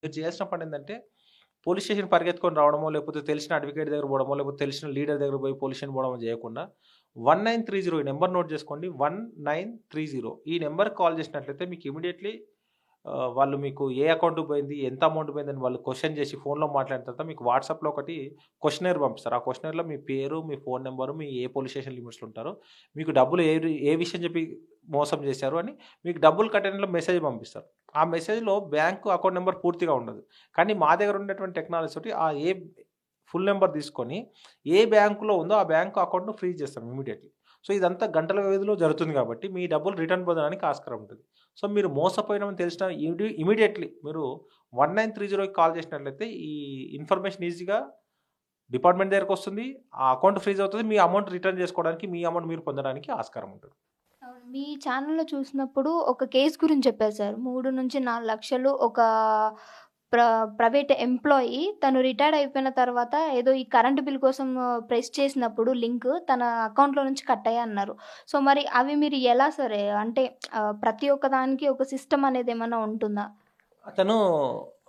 మీరు చేయాల్సిన పనేందంటే, police station పరిగెత్తుకొని రావడమో, లేకపోతే తెలిసిన అడ్వకేట్ దగ్గర పోవడమో, లేకపోతే తెలిసిన లీడర్ దగ్గర పోయి పోలీస్ స్టేషన్ పోవడమో చేయకుండా 1930 ఈ నంబర్ నోట్ చేసుకోండి. 1930 ఈ నంబర్‌కి కాల్ చేసినట్లయితే మీకు ఇమ్మీడియేట్‌లీ వాళ్ళు మీకు ఏ అకౌంట్‌కి పోయింది, ఎంత అమౌంట్ పోయిందని వాళ్ళు క్వెషన్ చేసి ఫోన్‌లో మాట్లాడిన తర్వాత మీకు వాట్సాప్‌లో ఒకటి క్వెషనైర్ పంపిస్తారు. ఆ క్వెషనైర్‌లో మీ పేరు, మీ ఫోన్ నంబరు, మీ ఏ పోలీస్ స్టేషన్ లిమిట్స్‌లో ఉంటారో, మీకు డబ్బులు ఏ విషయం చెప్పి మోసం చేశారు అని మీకు డబ్బులు కట్టడంలో మెసేజ్ పంపిస్తారు. ఆ మెసేజ్‌లో బ్యాంకు అకౌంట్ నంబర్ పూర్తిగా ఉండదు. కానీ మా దగ్గర ఉన్నటువంటి టెక్నాలజీ తోటి ఫుల్ నంబర్ తీసుకొని ఏ బ్యాంకులో ఉందో ఆ బ్యాంక్ అకౌంట్‌ను ఫ్రీజ్ చేస్తాం ఇమ్మీడియేట్‌లీ. సో, ఇదంతా గంటల వ్యవధిలో జరుగుతుంది కాబట్టి మీ డబ్బులు రిటర్న్ పొందడానికి ఆస్కారం ఉంటది. సో, మీరు మోసపోయినామని తెలిసిన ఇమ్మీడియేట్‌లీ మీరు 1930కి కాల్ చేసినట్లయితే ఈ ఇన్ఫర్మేషన్ ఈజీగా డిపార్ట్‌మెంట్ దగ్గరకొస్తుంది. ఆ అకౌంట్ ఫ్రీజ్ అవుతది. మీ అమౌంట్ రిటర్న్ చేసుకోవడానికి, మీ అమౌంట్ మీరు పొందడానికి ఆస్కారం ఉంటది. అవును. మీ ఛానెల్‌లో చూసినప్పుడు ఒక కేస్ గురించి చెప్పారు సార్. 3-4 లక్షలు ఒక ప్ర ప్రైవేట్ ఎంప్లాయీ తను రిటైర్డ్ అయిపోయిన తర్వాత ఏదో ఈ కరెంట్ బిల్ కోసం ప్రెస్ చేసినప్పుడు లింక్ తన అకౌంట్‌లో నుంచి కట్ అయ్యాయన్నారు. సో, మరి అవి మీరు ఎలా సరే అంటే ప్రతి ఒక్క దానికి ఒక సిస్టమ్ అనేదేమన్నా ఉంటుందా? అతను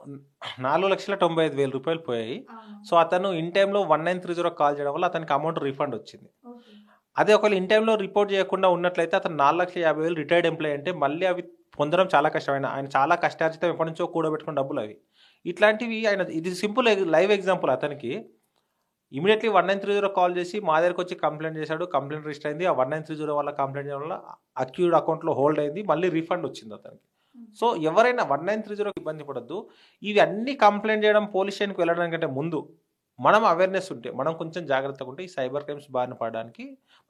హ్మ్, రూ. 4,95,000 పోయాయి. అవును. సో, అతను ఇన్ టైమ్‌లో 1930కి కాల్ చేయడం వల్ల అతనికి అమౌంట్ రిఫండ్ వచ్చింది. ఓకే. అదే ఒకవేళ ఇన్ టైమ్‌లో రిపోర్ట్ చేయకుండా ఉన్నట్లయితే అతను 4,50,000 రిటైర్డ్ ఎంప్లాయీ అంటే మళ్ళీ అవి పొందడం చాలా కష్టం. ఆయన చాలా కష్టార్జితం ఎప్పటినుంచో కూడబెట్టుకున్న డబ్బులవి. ఇట్లాంటివి ఇది సింపుల్ లైవ్ ఎగ్జాంపుల్ అతనికి. ఇమ్మీడియేట్‌లీ 1930 కాల్ చేసి మా దగ్గరకొచ్చి కంప్లెయింట్ చేసాడు. కంప్లెయింట్ రిజిస్టర్ అయింది. ఆ 1930 వల్ల కంప్లెయింట్ చేయడం వల్ల అక్యూజ్డ్ అకౌంట్‌లో హోల్డ్ అయింది. మళ్ళీ రిఫండ్ వచ్చింది అతనికి. సో, ఎవరైనా 1930కి ఇబ్బంది పడొద్దు. ఇవి అన్నీ కంప్లెయింట్ చేయడం, పోలీస్ స్టేషన్‌కి వెళ్ళడానికంటే ముందు మనం అవేర్‌నెస్ ఉంటే, మనం కొంచెం జాగ్రత్తగుంటే ఈ సైబర్ క్రైమ్స్ బారిన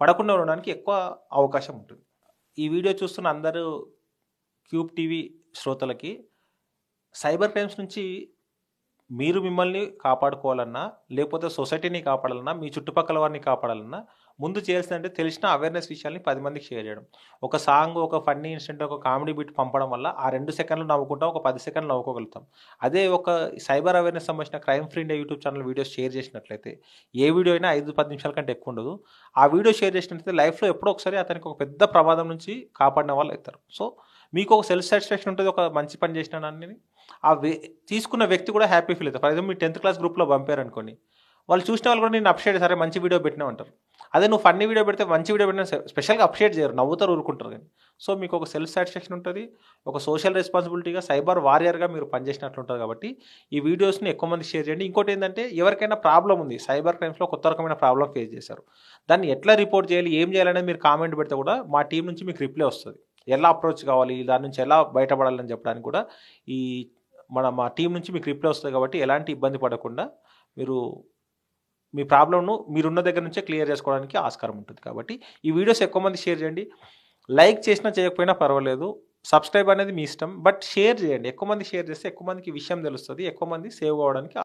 పడకుండా ఉండడానికి ఎక్కువ అవకాశం ఉంటుంది. ఈ వీడియో చూస్తున్న అందరూ క్యూబ్ టీవీ శ్రోతలకి సైబర్ క్రైమ్స్ నుంచి మీరు మిమ్మల్ని కాపాడుకోవాలన్నా, లేకపోతే సొసైటీని కాపాడాలన్నా, మీ చుట్టుపక్కల వారిని కాపాడాలన్నా, ముందు చేయాల్సిందంటే తెలిసిన అవేర్‌నెస్ విషయాల్ని 10 మందికి షేర్ చేయడం. ఒక సాంగ్, ఒక ఫన్నీ ఇన్సిడెంట్, ఒక కామెడీ బిట్ పంపడం వల్ల ఆ 2 సెకన్లు నవ్వుకుంటాం. ఒక 10 సెకన్లు నవ్వుకోగలుగుతాం. అదే ఒక సైబర్ అవేర్‌నెస్ సంబంధించిన crime free India YouTube channel videos share చేసినట్లయితే, ఏ వీడియో అయినా 5, 10 నిమిషాల కంటే ఎక్కువ ఉండదు. ఆ వీడియో షేర్ చేసినట్లయితే లైఫ్‌లో ఎప్పుడో ఒకసారి అతనికి ఒక పెద్ద ప్రమాదం నుంచి కాపాడిన వాళ్ళైతారు. సో, మీకు ఒక సెల్ఫ్ సాటిస్ఫాక్షన్ ఉంటది. ఒక మంచి పని చేసినానని. ఆ వె తీసుకున్న వ్యక్తి కూడా హ్యాపీ ఫీల్ అవుతారు. ఫర్ ఎగ్జాంపుల్ మీరు 10థ్ క్లాస్ గ్రూప్‌లో పంపారనుకోండి. వాళ్ళు చూసిన వాళ్ళు కూడా నిన్ను అప్రిషియేట్ సరే మంచి వీడియో పెట్టినావు అంటారు. అదే నువ్వు ఫన్నీ వీడియో పెడితే మంచి వీడియో పెట్టినా స్పెషల్‌గా అప్రిషియేట్ చేయరు. నవ్వుతారు, ఊరుకుంటారు గానీ. సో, మీకు ఒక సెల్ఫ్ సాటిస్ఫాక్షన్ ఉంటది. ఒక సోషల్ రెస్పాన్సిబిలిటీగా సైబర్ వారియర్‌గా మీరు పనిచేసినట్లు ఉంటది కాబట్టి, ఈ వీడియోస్‌ని ఎక్కువ మందికి షేర్ చేయండి. ఇంకోటేందంటే ఎవరికైనా ప్రాబ్లమ్ ఉంది. సైబర్ క్రైమ్స్‌లో కొత్త రకమైన ప్రాబ్లమ్ ఫేస్ చేశారు. దాన్ని ఎట్లా రిపోర్ట్ చేయాలి, ఏం చేయాలనేది మీరు కామెంట్ పెడితే కూడా మా టీమ్ నుంచి మీకు రిప్లై వస్తది. ఎలా అప్రోచ్ కావాలి, దాని నుంచి ఎలా బయటపడాలని చెప్పడానికి కూడా ఈ మా టీమ్ నుంచి మీకు రిప్లై వస్తది కాబట్టి ఎలాంటి ఇబ్బంది పడకుండా మీరు మీ ప్రాబ్లమ్‌ను మీరున్న దగ్గర నుంచే క్లియర్ చేసుకోవడానికి ఆస్కారం ఉంటుంది. కాబట్టి ఈ వీడియోస్ ఎక్కువ మందికి షేర్ చేయండి. లైక్ చేసినా చేయకపోయినా పర్వాలేదు. సబ్‌స్క్రైబ్ అనేది మీ ఇష్టం. బట్ షేర్ చేయండి. ఎక్కువ మందికి షేర్ చేస్తే ఎక్కువ మందికి ఈ విషయం తెలుస్తది. ఎక్కువ మంది సేవ్ అవ్వడానికి